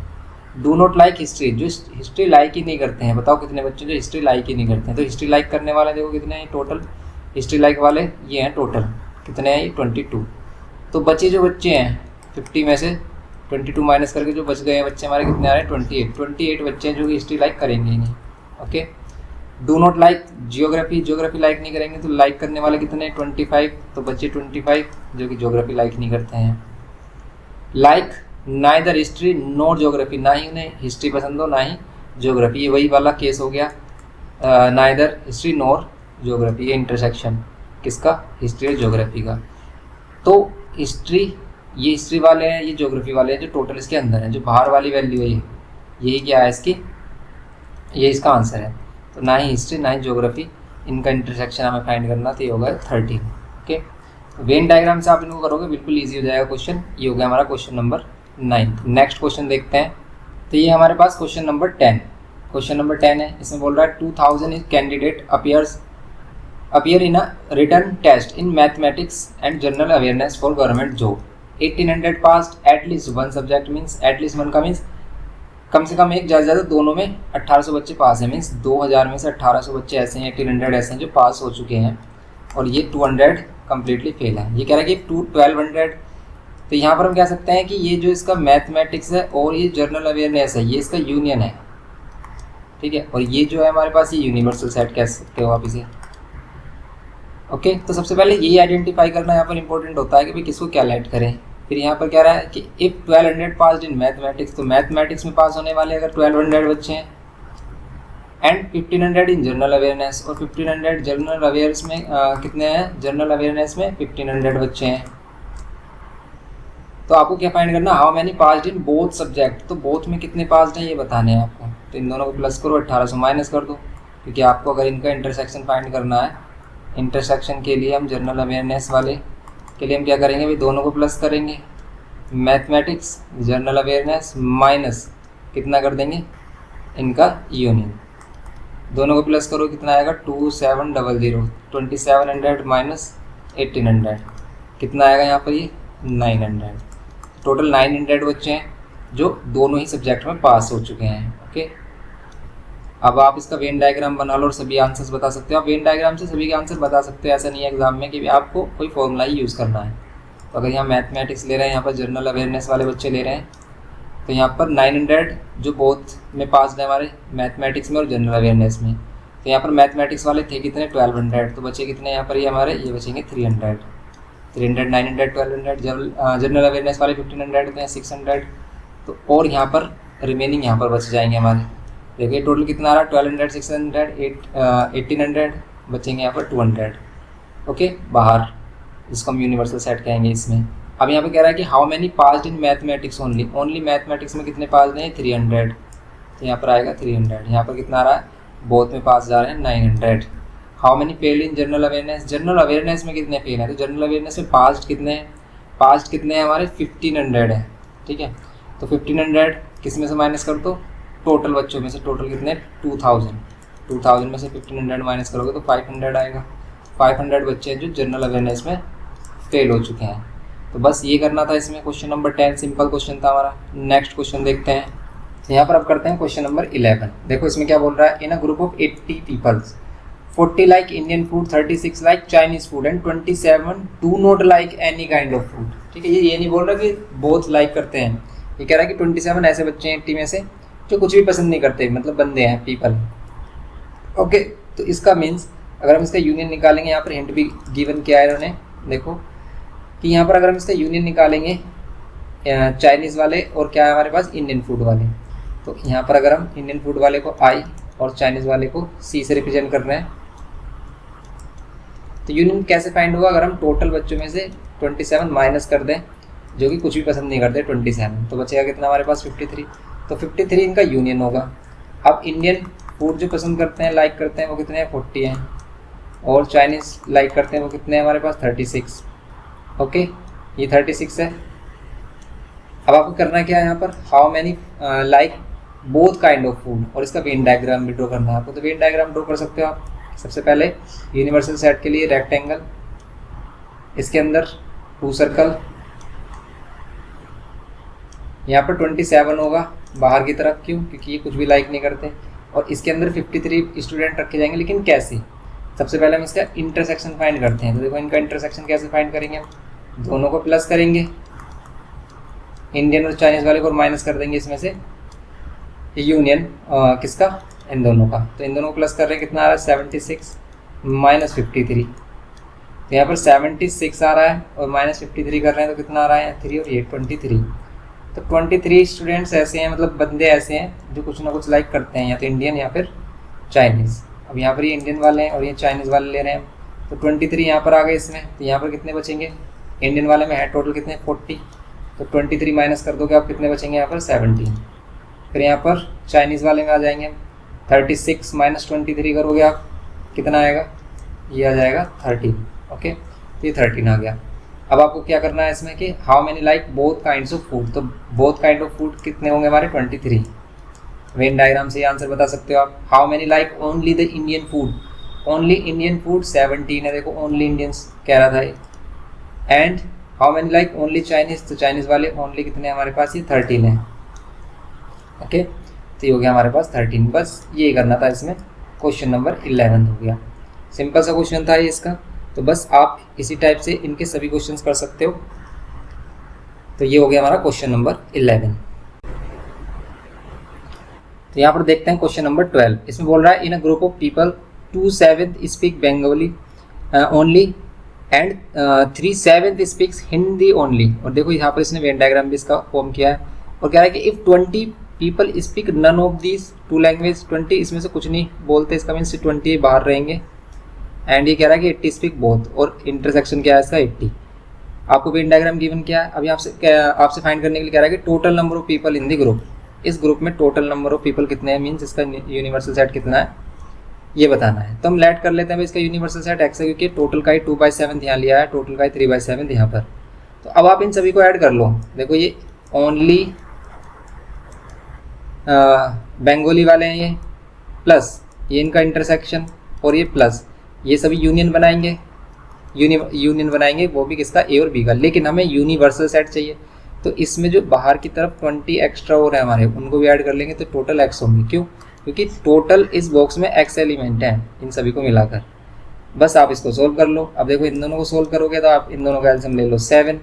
[SPEAKER 1] डू नॉट लाइक हिस्ट्री, जो हिस्ट्री लाइक ही नहीं करते हैं, बताओ कितने बच्चे जो हिस्ट्री लाइक ही नहीं करते हैं। तो हिस्ट्री लाइक करने वाले देखो कितने हैं टोटल, हिस्ट्री लाइक वाले ये हैं टोटल कितने हैं, ये 22। तो बचे जो बच्चे हैं 50 में से 22 माइनस करके जो बच गए हैं बच्चे हमारे कितने आ रहे हैं 28 बच्चे हैं जो कि हिस्ट्री लाइक करेंगे ही नहीं। Okay, do not like geography like नहीं करेंगे, तो लाइक करने वाले कितने हैं 25, तो बच्चे 25 जो कि जियोग्राफी लाइक नहीं करते हैं। Like neither history nor geography, ना ही उन्हें हिस्ट्री पसंद हो ना ही ज्योग्राफी, ये वही वाला केस हो गया, नाइदर हिस्ट्री नॉर ज्योग्राफी, ये इंटरसेक्शन किसका, हिस्ट्री और ज्योग्राफी का। तो हिस्ट्री, ये हिस्ट्री वाले हैं, ये ज्योग्राफी वाले हैं जो टोटल इसके अंदर है, जो बाहर वाली वैल्यू है यही क्या है इसकी, ये इसका आंसर है। तो ना ही हिस्ट्री ना ही ज्योग्राफी, इनका इंटरसेक्शन हमें फाइंड करना, तो ये होगा 13। ओके, वेन डायग्राम से आप इनको करोगे बिल्कुल ईजी हो जाएगा क्वेश्चन। ये हो गया हमारा क्वेश्चन नंबर 9। नेक्स्ट क्वेश्चन देखते हैं। तो ये हमारे पास क्वेश्चन नंबर 10, क्वेश्चन नंबर 10 है। इसमें बोल रहा है 2000 candidate appear in a written test in mathematics and general awareness for government job. 1800 passed at least one subject, means at least one का मीन्स कम से कम एक, ज़्यादा दोनों में 1800 बच्चे पास हैं, मीन्स 2000 में से 1800 बच्चे ऐसे हैं, 1800 ऐसे हैं जो पास हो चुके हैं, और ये 200 कम्प्लीटली फेल है। ये कह रहा है कि 1200, तो यहाँ पर हम कह सकते हैं कि ये जो इसका मैथमेटिक्स है और ये जनरल अवेयरनेस है, ये इसका यूनियन है, ठीक है। और ये जो है हमारे पास, ये यूनिवर्सल सेट कह सकते हो आप इसे। ओके, तो सबसे पहले यही आइडेंटिफाई करना यहाँ पर इंपॉर्टेंट होता है कि भाई किसको क्या लेट करें। फिर यहाँ पर कह रहा है कि इफ़ 1200 पास इन मैथमेटिक्स, तो मैथमेटिक्स में पास होने वाले अगर 1200 बच्चे हैं, एंड 1500 इन जनरल अवेयरनेस, और 1500 जनरल अवेयर्स में कितने हैं, जनरल अवेयरनेस में 1500 बच्चे हैं। तो आपको क्या फाइंड करना, how many passed in both subject, तो बोथ में कितने पास्ड हैं ये बताने हैं आपको। तो इन दोनों को प्लस करो, 1800 माइनस कर दो, क्योंकि आपको अगर इनका इंटरसेक्शन फाइंड करना है, इंटरसेक्शन के लिए हम जनरल अवेयरनेस वाले के लिए हम क्या करेंगे भाई, दोनों को प्लस करेंगे, मैथमेटिक्स जनरल अवेयरनेस माइनस कितना कर देंगे इनका यूनियन, दोनों को प्लस करो कितना आएगा 2700, 2700 माइनस 1800 कितना आएगा यहाँ पर, ये 900। टोटल 900 बच्चे हैं जो दोनों ही सब्जेक्ट में पास हो चुके हैं। ओके, अब आप इसका वेन डायग्राम बना लो और सभी आंसर्स बता सकते हो। आप वेन डायग्राम से सभी के आंसर बता सकते हो, ऐसा नहीं है एग्जाम में कि आपको कोई फॉर्मूला ही यूज़ करना है। तो अगर यहाँ मैथमेटिक्स ले रहे हैं, यहाँ पर जनरल अवेयरनेस वाले बच्चे ले रहे हैं, तो यहाँ पर 900 जो बोथ में पास है हमारे मैथमेटिक्स में और जनरल अवेयरनेस में, तो यहाँ पर मैथमेटिक्स वाले थे कितने 1200, तो बचे कितने यहाँ पर, ये हमारे ये बचेंगे 300, 900 1200, जनरल अवेयरनेस वाले 1500 होते हैं 600, तो और यहाँ पर रिमेनिंग यहाँ पर बच जाएंगे हमारे। देखिए टोटल कितना आ रहा है 1200, 600, 1800 बचेंगे यहाँ पर 200। ओके, बाहर इसको हम यूनिवर्सल सेट कहेंगे इसमें। अब यहाँ पे कह रहा है कि how many passed in mathematics only mathematics में कितने पास हैं 300, तो यहाँ पर आएगा 300। यहाँ पर कितना आ रहा है, बोथ में पास जा रहे हैं 900। How many fail in general awareness, general awareness में कितने फेल हैं, तो जनरल अवेयरनेस में पास्ट कितने हैं हमारे 1500 है, ठीक है। तो 1500 किस में से माइनस कर दो, टोटल बच्चों में से, टोटल कितने 2000 में से 1500 माइनस करोगे तो 500 आएगा। 500 बच्चे हैं जो जनरल अवेयरनेस में फेल हो चुके हैं। तो बस ये करना था इसमें। क्वेश्चन नंबर 10 सिंपल क्वेश्चन था हमारा। नेक्स्ट क्वेश्चन देखते हैं। यहाँ पर अब करते हैं क्वेश्चन नंबर 11। देखो इसमें क्या बोल रहा है, in a group of 80 peoples 40 like Indian food, 36 like Chinese food and 27 do not like any kind of food. ठीक है, ये नहीं बोल रहा कि बोथ लाइक करते हैं, ये कह रहा है कि 27 ऐसे बच्चे हैं 80 में से जो कुछ भी पसंद नहीं करते, मतलब बंदे हैं पीपल। ओके, तो इसका मीन्स अगर हम इसका यूनियन निकालेंगे, यहाँ पर हिंट भी गिवन किया है इन्होंने, देखो कि यहाँ पर अगर हम इसका यूनियन निकालेंगे चाइनीज़ वाले और क्या है हमारे पास इंडियन फूड वाले, तो यहाँ पर अगर हम इंडियन फूड वाले को आई और चाइनीज़ वाले को सी से रिप्रेजेंट कर रहे हैं, तो यूनियन कैसे फाइंड होगा, अगर हम टोटल बच्चों में से 27 माइनस कर दें जो कि कुछ भी पसंद नहीं करते 27, तो बचेगा कितना हमारे पास 53। तो 53 इनका यूनियन होगा। अब इंडियन फूड जो पसंद करते हैं, लाइक करते हैं, वो कितने हैं 40 हैं, और चाइनीज़ लाइक करते हैं वो कितने हैं हमारे पास 36। ओके, ये 36 है। अब आपको करना क्या है यहाँ पर, how many like both kind of food, और इसका वेन डायग्राम भी ड्रॉ करना है आपको। तो वेन डायग्राम ड्रॉ कर सकते हो आप। सबसे पहले यूनिवर्सल सेट के लिए रेक्टेंगल, इसके अंदर 2 सर्कल, यहाँ पर 27 होगा बाहर की तरफ, क्यों, क्योंकि ये कुछ भी लाइक नहीं करते, और इसके अंदर 53 स्टूडेंट रखे जाएंगे। लेकिन कैसे, सबसे पहले हम इसका इंटरसेक्शन फाइंड करते हैं। तो देखो इनका इंटरसेक्शन कैसे फाइंड करेंगे, हम दोनों को प्लस करेंगे, इंडियन और चाइनीज़ वाले को माइनस कर देंगे, इसमें से यूनियन किसका, इन दोनों का। तो इन दोनों को प्लस कर रहे हैं, कितना आ रहा है 76 माइनस 53, तो यहाँ पर 76 आ रहा है और माइनस 53 कर रहे हैं, तो कितना आ रहा है 3 और ये 23। तो 23 स्टूडेंट्स ऐसे हैं, मतलब बंदे ऐसे हैं जो कुछ ना कुछ लाइक करते हैं, या तो इंडियन या फिर चाइनीज़। अब यहाँ पर ये इंडियन वाले हैं और ये चाइनीज़ वाले ले रहे हैं, तो 23 यहाँ पर आ गए इसमें। तो यहाँ पर कितने बचेंगे, इंडियन वाले में है टोटल कितने 40, तो 23 माइनस कर दोगे आप, कितने बचेंगे यहाँ पर 17। फिर यहाँ पर चाइनीज़ वाले में आ जाएंगे हम, 36 माइनस 23 करोगे आप, कितना आएगा, ये आ जाएगा 13। ओके, तो ये 13 आ गया। अब आपको क्या करना है इसमें कि how many like both kinds of food, तो बोथ काइंड ऑफ फूड कितने होंगे हमारे 23। वेन डायग्राम से ये आंसर बता सकते हो आप। How many like only the Indian food, only Indian food 17 है, देखो ओनली इंडियंस कह रहा था ये। And how many like only Chinese, तो चाइनीज़ वाले ओनली कितने हमारे पास, ये 13 है। ओके, तो ये हो गया हमारे पास 13। बस ये करना था इसमें। क्वेश्चन नंबर 11 हो गया, सिंपल सा क्वेश्चन था ये इसका। तो बस आप इसी टाइप से इनके सभी क्वेश्चंस कर सकते हो। तो ये हो गया हमारा क्वेश्चन नंबर 11। तो यहाँ पर देखते हैं क्वेश्चन नंबर 12। इसमें बोल रहा है in a group of people 2/7 speak Bengali only and 3/7 speaks Hindi only. और देखो यहाँ पर इसने वेन डायग्राम भी इसका फॉर्म किया है और कह रहा है कि if 20 people speak none of these 2 language, 20 इसमें से कुछ नहीं बोलते, इसका मीन्स 20 बाहर रहेंगे। एंड ये कह रहा है कि 80 स्पीक बोथ, और इंटरसेक्शन क्या है इसका 80। आपको वेन डायग्राम गिवन क्या है, अभी आपसे फाइंड करने के लिए कह रहा है कि total number of people in the group, इस ग्रुप में टोटल नंबर ऑफ पीपल कितने हैं, मीन्स इसका यूनिवर्सल सेट कितना है ये बताना है। तो हम लेट कर लेते हैं इसका यूनिवर्सल सेट x है, क्योंकि टोटल का ही 2/7 यहाँ लिया है, टोटल का ही 3/7 यहाँ पर। तो अब आप इन सभी को ऐड कर लो। देखो ये ओनली बंगाली वाले हैं, ये प्लस ये इनका इंटरसेक्शन और ये प्लस, ये सभी यूनियन बनाएंगे, यूनियन बनाएंगे वो भी किसका, ए और बी का। लेकिन हमें यूनिवर्सल सेट चाहिए, तो इसमें जो बाहर की तरफ 20 एक्स्ट्रा हो रहे हैं हमारे, उनको भी ऐड कर लेंगे तो टोटल x होंगे। क्यों, क्योंकि टोटल इस बॉक्स में x एलिमेंट हैं इन सभी को मिलाकर। बस आप इसको सोल्व कर लो। अब देखो इन दोनों को सोल्व करोगे तो आप इन दोनों का एलसीएम ले लो 7,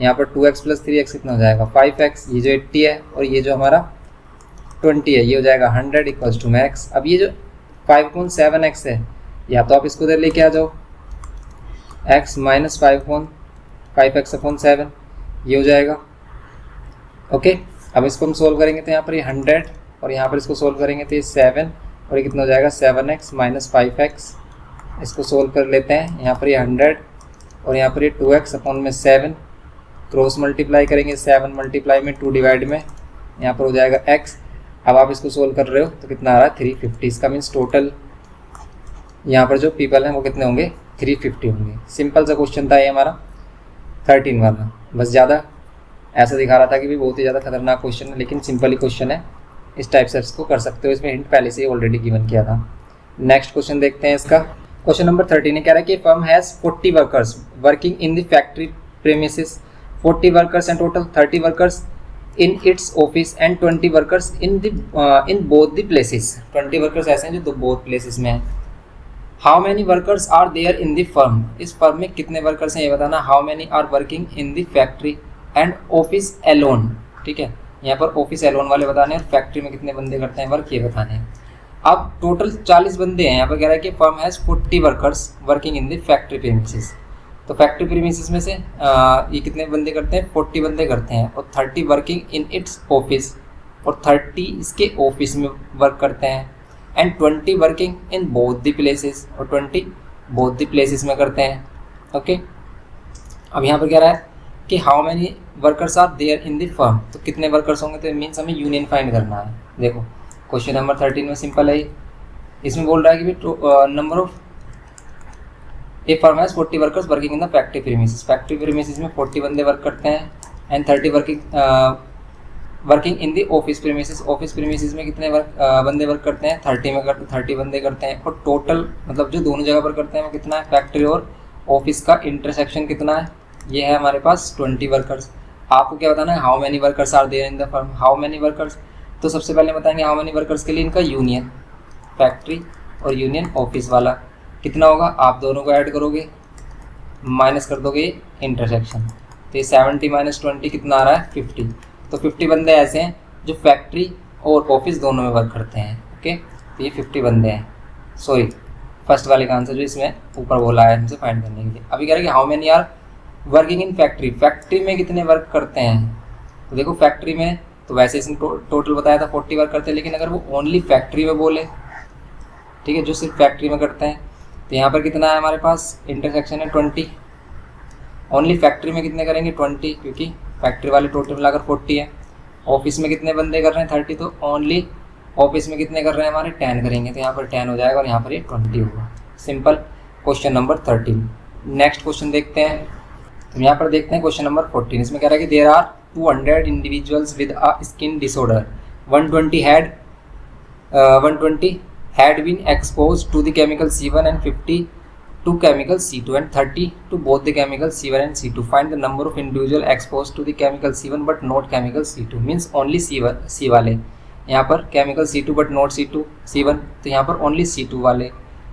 [SPEAKER 1] यहाँ पर 2x + 3x कितना हो जाएगा 5x, ये जो 80 है और ये जो हमारा 20 है ये हो जाएगा 100 इक्वल्स टू मैक्स। अब ये जो 5.7x है, या तो आप इसको इधर लेके आ जाओ, x - 5x/7 ये हो जाएगा। ओके, अब इसको हम सोल्व करेंगे तो यहाँ पर ये 100 और यहाँ पर इसको सोल्व करेंगे तो ये 7 और ये कितना हो जाएगा 7x - 5x। इसको सोल्व कर लेते हैं, यहाँ पर ये 100 और यहाँ पर ये 2x/7, क्रॉस मल्टीप्लाई करेंगे 7 मल्टीप्लाई में 2 डिवाइड में, यहाँ पर हो जाएगा x। अब आप इसको सोल्व कर रहे हो तो कितना आ रहा है 350। इसका मीन्स टोटल यहाँ पर जो पीपल हैं वो कितने होंगे 350 होंगे। सिंपल सा क्वेश्चन था ये हमारा 13 वाला। बस ज़्यादा ऐसा दिखा रहा था कि भी बहुत ही ज़्यादा खतरनाक क्वेश्चन है, लेकिन सिंपल ही क्वेश्चन है, इस टाइप से इसको कर सकते हो। इसमें हिंट पहले से ही ऑलरेडी गिवन किया था। नेक्स्ट क्वेश्चन देखते हैं इसका। क्वेश्चन नंबर 13 कह रहा है कि firm has 40 workers working in the factory premises, 40 workers and total 30 workers in its office and 20 workers in both the places. 20 workers ऐसे हैं जो बोथ प्लेसेस में हैं। How many workers are there in the firm, इस firm में कितने workers हैं ये बताना। How many are working in the factory and office alone, ठीक है, यहाँ पर ऑफिस एलोन वाले बताने हैं और फैक्ट्री में कितने बंदे करते हैं वर्क ये बताने हैं। अब टोटल 40 बंदे हैं, यहाँ पर कह रहा है कि firm has 40 workers working in the factory premises. तो फैक्ट्री प्रीमिसेस में से ये कितने बंदे करते हैं 40 बंदे करते हैं, और 30 वर्किंग इन इट्स ऑफिस, और 30 इसके ऑफिस में वर्क करते हैं, and 20 working in both the places, और 20 बोथ द प्लेसेस में करते हैं। ओके, अब यहाँ पर कह रहा है कि how many workers are there in the firm, तो कितने वर्कर्स होंगे, तो मीन्स हमें यूनियन फाइंड करना है। देखो क्वेश्चन नंबर 13 में सिंपल है, इसमें बोल रहा है कि number of A firm has 40 workers working in the factory premises. Factory premises में 40 बंदे वर्क करते हैं, and 30 working in the office premises. Office premises में कितने बंदे वर्क करते हैं 30 बंदे करते हैं, और टोटल मतलब जो दोनों जगह पर करते हैं वो कितना है, फैक्ट्री और ऑफिस का इंटरसेक्शन कितना है, ये है हमारे पास 20 वर्कर्स। आपको क्या बताना है, how many workers are there in the firm. How many workers, तो सबसे पहले बताएंगे हाउ मैनी वर्कर्स के लिए इनका यूनियन फैक्ट्री और यूनियन ऑफिस वाला कितना होगा, आप दोनों को ऐड करोगे माइनस कर दोगे इंटरसेक्शन, तो ये 70 - 20 कितना आ रहा है 50। तो 50 बंदे ऐसे हैं जो फैक्ट्री और ऑफिस दोनों में वर्क करते हैं। ओके, तो ये 50 बंदे हैं। सॉरी, फर्स्ट वाले का आंसर जो इसमें ऊपर बोला है हमसे फाइंड करने के लिए। अभी कह रहे हैं कि how many are working in factory, factory में कितने वर्क करते हैं, तो देखो फैक्ट्री में तो वैसे इसने टोटल बताया था 40 वर्क करते हैं, लेकिन अगर वो ओनली फैक्ट्री में बोले, ठीक है, जो सिर्फ फैक्ट्री में करते हैं, तो यहाँ पर कितना है हमारे पास इंटरसेक्शन है 20। ओनली फैक्ट्री में कितने करेंगे 20, क्योंकि फैक्ट्री वाले टोटल मिलाकर 40 है। ऑफिस में कितने बंदे कर रहे हैं 30, तो ओनली ऑफिस में कितने कर रहे हैं हमारे 10 करेंगे, तो यहाँ पर 10 हो जाएगा और यहाँ पर ये 20 होगा। Simple. Question number 13। Next question देखते हैं। तो यहाँ पर देखते हैं क्वेश्चन नंबर 14। इसमें कह रहा है कि there are 200 individuals with a skin disorder, 120 had been exposed to the chemical C1 and 50 to chemical C2 and 30 to both the chemical C1 and C2. Find the number of individual exposed to the chemical C1 but not chemical C2, means only C वाले। यहाँ पर chemical C2 but not C1, तो यहाँ पर only C2 वाले।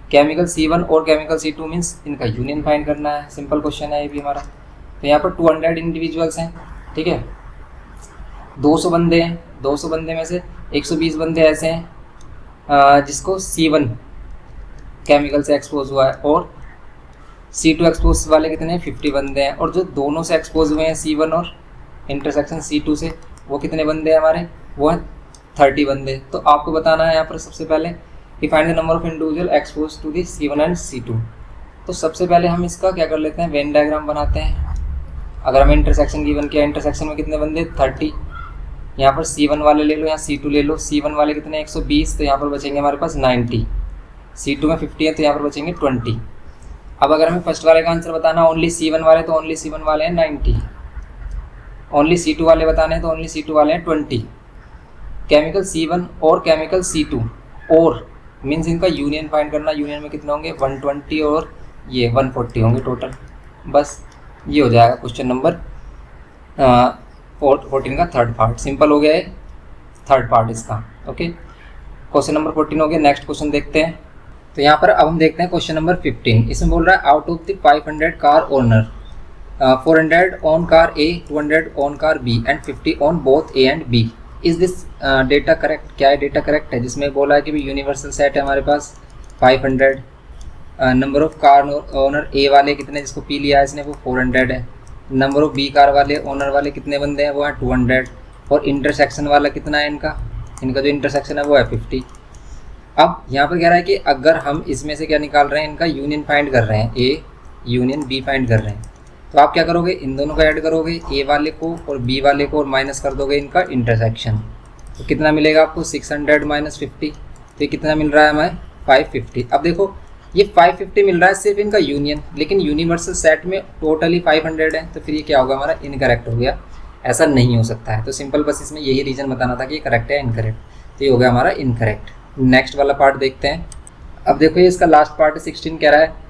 [SPEAKER 1] chemical C1 और chemical C2 means इनका union find करना है। सिंपल क्वेश्चन है ये भी हमारा। तो यहाँ पर 200 इंडिविजुअल्स हैं, ठीक है, 200 बंदे हैं। 200 बंदे में से 120 बंदे ऐसे हैं जिसको C1 केमिकल से एक्सपोज हुआ है, और C2 एक्सपोज वाले कितने हैं 50 बंदे हैं, और जो दोनों से एक्सपोज हुए हैं C1 और इंटरसेक्शन C2 से, वो कितने बंदे हैं हमारे, वो हैं 30 बंदे। तो आपको बताना है यहाँ पर सबसे पहले कि find the number of individual expose to the C1 and C2। तो सबसे पहले हम इसका क्या कर लेते हैं, वेन डायग्राम बनाते हैं। अगर हमें इंटरसेक्शन गिवन किया, इंटरसेक्शन में कितने बंदे 30, यहाँ पर C1 वाले ले लो, यहाँ C2 ले लो। C1 वाले कितने 120, तो यहाँ पर बचेंगे हमारे पास 90। C2 में 50 है, तो यहाँ पर बचेंगे 20। अब अगर हमें फर्स्ट वाले का आंसर बताना ओनली C1 वाले, तो ओनली C1 वाले हैं 90। ओनली C2 वाले बताने हैं, तो ओनली C2 वाले हैं 20। केमिकल C1 और केमिकल C2 और मीन्स इनका यूनियन फाइंड करना। यूनियन में कितने होंगे 120 और ये 140 होंगे टोटल। बस ये हो जाएगा क्वेश्चन नंबर 14 का थर्ड पार्ट। सिंपल हो गया है थर्ड पार्ट इसका। ओके, क्वेश्चन नंबर 14 हो गया। नेक्स्ट क्वेश्चन देखते हैं। तो यहाँ पर अब हम देखते हैं क्वेश्चन नंबर 15। इसमें बोल रहा है out of the 500 car owner 400 on car A, 200 on car B and 50 on both A and B. Is this data correct? क्या है डेटा करेक्ट है? जिसमें बोला है कि भाई यूनिवर्सल सेट है हमारे पास 500, नंबर ऑफ कार ओनर ए वाले कितने, जिसको पी लिया है इसने, वो 400 है। नंबर ऑफ बी कार वाले ओनर वाले कितने बंदे हैं, वो है 200, और इंटरसेक्शन वाला कितना है इनका जो इंटरसेक्शन है वो है 50। अब यहाँ पर कह रहा है कि अगर हम इसमें से क्या निकाल रहे हैं, इनका यूनियन फाइंड कर रहे हैं, ए यूनियन बी फाइंड कर रहे हैं, तो आप क्या करोगे, इन दोनों को ऐड करोगे, ए वाले को और बी वाले को, और माइनस कर दोगे इनका इंटरसेक्शन। तो कितना मिलेगा आपको 600 माइनस 50, तो ये कितना मिल रहा है हमें 550। अब देखो ये 550 मिल रहा है सिर्फ इनका यूनियन, लेकिन यूनिवर्सल सेट में टोटली 500 है, तो फिर ये क्या होगा हमारा इनकरेक्ट हो गया। ऐसा नहीं हो सकता है। तो सिंपल बस इसमें यही रीज़न बताना था कि ये करेक्ट है इनकरेक्ट, तो ये हो गया हमारा इनकरेक्ट। नेक्स्ट वाला पार्ट देखते हैं। अब देखो ये इसका लास्ट पार्ट 16 कह रहा है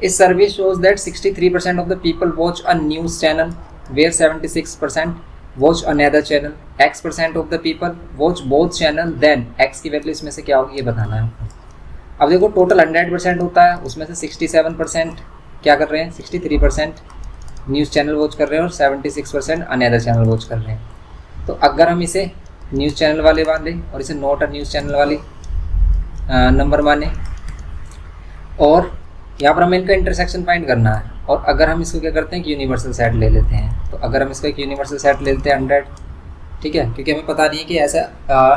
[SPEAKER 1] इस survey shows that 63% of the people watch a news channel where 76% watch another channel, X% of the people watch both channel, then X की वैल्यू इसमें से क्या होगी ये बताना है आपको। अब देखो टोटल 100% होता है, उसमें से 67% क्या कर रहे हैं, 63% न्यूज़ चैनल वॉच कर रहे हैं और 76% अनदर चैनल वॉच कर रहे हैं। तो अगर हम इसे न्यूज़ चैनल वाले माने और इसे नॉट अ न्यूज़ चैनल वाली नंबर माने, और यहाँ पर हमें इनका इंटरसेक्शन फाइंड करना है, और अगर हम इसको क्या करते हैं कि यूनिवर्सल सेट ले लेते हैं, तो अगर हम इसका एक यूनिवर्सल सेट ले लेते हैं 100, ठीक है, क्योंकि हमें पता नहीं है कि ऐसा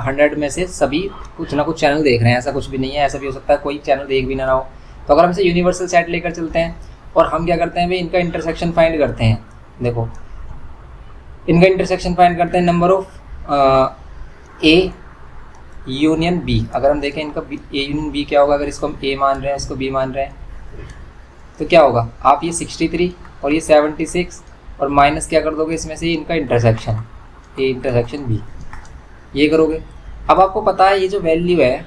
[SPEAKER 1] 100 में से सभी कुछ ना कुछ चैनल देख रहे हैं, ऐसा कुछ भी नहीं है, ऐसा भी हो सकता है कोई चैनल देख भी ना रहा हो। तो अगर हम इसे यूनिवर्सल सेट लेकर चलते हैं और हम क्या करते हैं भाई इनका इंटरसेक्शन फाइंड करते हैं। देखो इनका इंटरसेक्शन फाइंड करते हैं number of A union B. अगर हम देखें इनका ए यूनियन बी क्या होगा, अगर इसको हम ए मान रहे हैं इसको बी मान रहे हैं, तो क्या होगा, आप ये 63 और ये 76 और माइनस क्या कर दोगे इसमें से इनका इंटरसेक्शन, ए इंटरसेक्शन बी, ये करोगे। अब आपको पता है ये जो वैल्यू है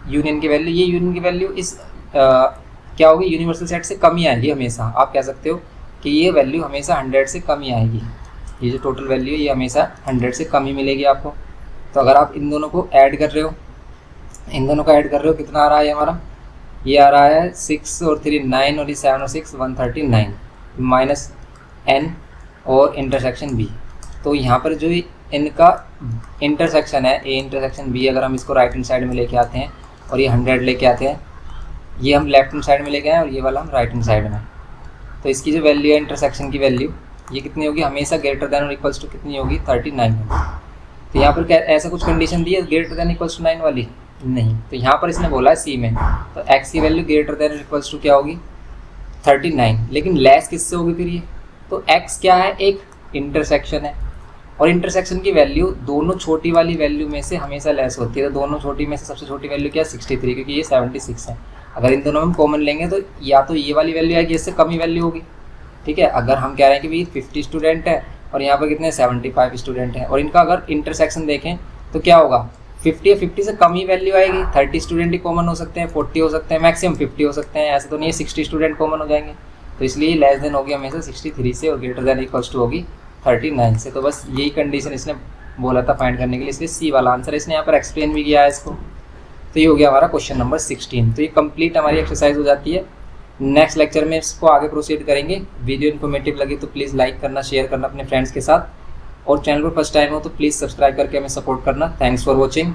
[SPEAKER 1] यूनियन की वैल्यू, ये यूनियन की वैल्यू इस क्या होगी, यूनिवर्सल सेट से कम ही आएगी हमेशा। आप कह सकते हो कि ये वैल्यू हमेशा 100 से कम ही आएगी, ये जो टोटल वैल्यू है ये हमेशा 100 से कम ही मिलेगी आपको। तो अगर आप इन दोनों को ऐड कर रहे हो, कितना आ रहा है हमारा, ये आ रहा है 6 और 3 9 और ये 7 और 6 139 माइनस n और इंटरसेक्शन b। तो यहाँ पर जो इनका इंटरसेक्शन है ए इंटरसेक्शन बी, अगर हम इसको राइट हैंड साइड में लेके आते हैं और ये 100 लेके आते हैं, ये हम लेफ्ट हैंड साइड में लेके आए और ये वाला हम राइट हैंड साइड में, तो इसकी जो वैल्यू है इंटरसेक्शन की वैल्यू ये कितनी होगी, हमेशा ग्रेटर देन और इक्वल्स टू कितनी होगी, 39 होगी। तो यहाँ पर क्या ऐसा कुछ कंडीशन दी है ग्रेटर देन इक्वल्स टू 9 वाली, नहीं। तो यहाँ पर इसने बोला है सी में, तो x की वैल्यू ग्रेटर देन और इक्वल्स टू क्या होगी, 39। लेकिन लेस किससे होगी फिर ये, तो x क्या है, एक इंटरसेक्शन है, और इंटरसेक्शन की वैल्यू दोनों छोटी वाली वैल्यू में से हमेशा लेस होती है। तो दोनों छोटी में से सबसे छोटी वैल्यू क्या है, 63, क्योंकि ये 76 है। अगर इन दोनों में हम कॉमन लेंगे तो या तो ये वाली वैल्यू आएगी, इससे कम ही वैल्यू होगी, ठीक है। अगर हम कह रहे हैं कि भाई 50 स्टूडेंट है और यहाँ पर कितने 75 स्टूडेंट हैं, और इनका अगर इंटरसेक्शन देखें तो क्या होगा, 50 या 50 से कम ही वैल्यू आएगी। 30 स्टूडेंट ही कॉमन हो सकते हैं, 40 हो सकते हैं, मैक्सिमम 50 हो सकते हैं, ऐसे तो नहीं है 60 स्टूडेंट कॉमन हो जाएंगे। तो इसलिए लेस देन होगी हमेशा 63 से और ग्रेटर देन इक्वल्स टू होगी 39 से। तो बस यही कंडीशन इसने बोला था फाइंड करने के लिए, इसलिए सी वाला आंसर इसने यहाँ पर एक्सप्लेन भी किया है इसको। तो ये हो गया हमारा क्वेश्चन नंबर 16। तो ये कंप्लीट हमारी एक्सरसाइज हो जाती है। नेक्स्ट लेक्चर में इसको आगे प्रोसीड करेंगे। वीडियो इन्फॉर्मेटिव लगी तो प्लीज़ लाइक करना, शेयर करना अपने फ्रेंड्स के साथ, और चैनल पर फर्स्ट टाइम हो तो प्लीज़ सब्सक्राइब करके हमें सपोर्ट करना। Thanks for watching.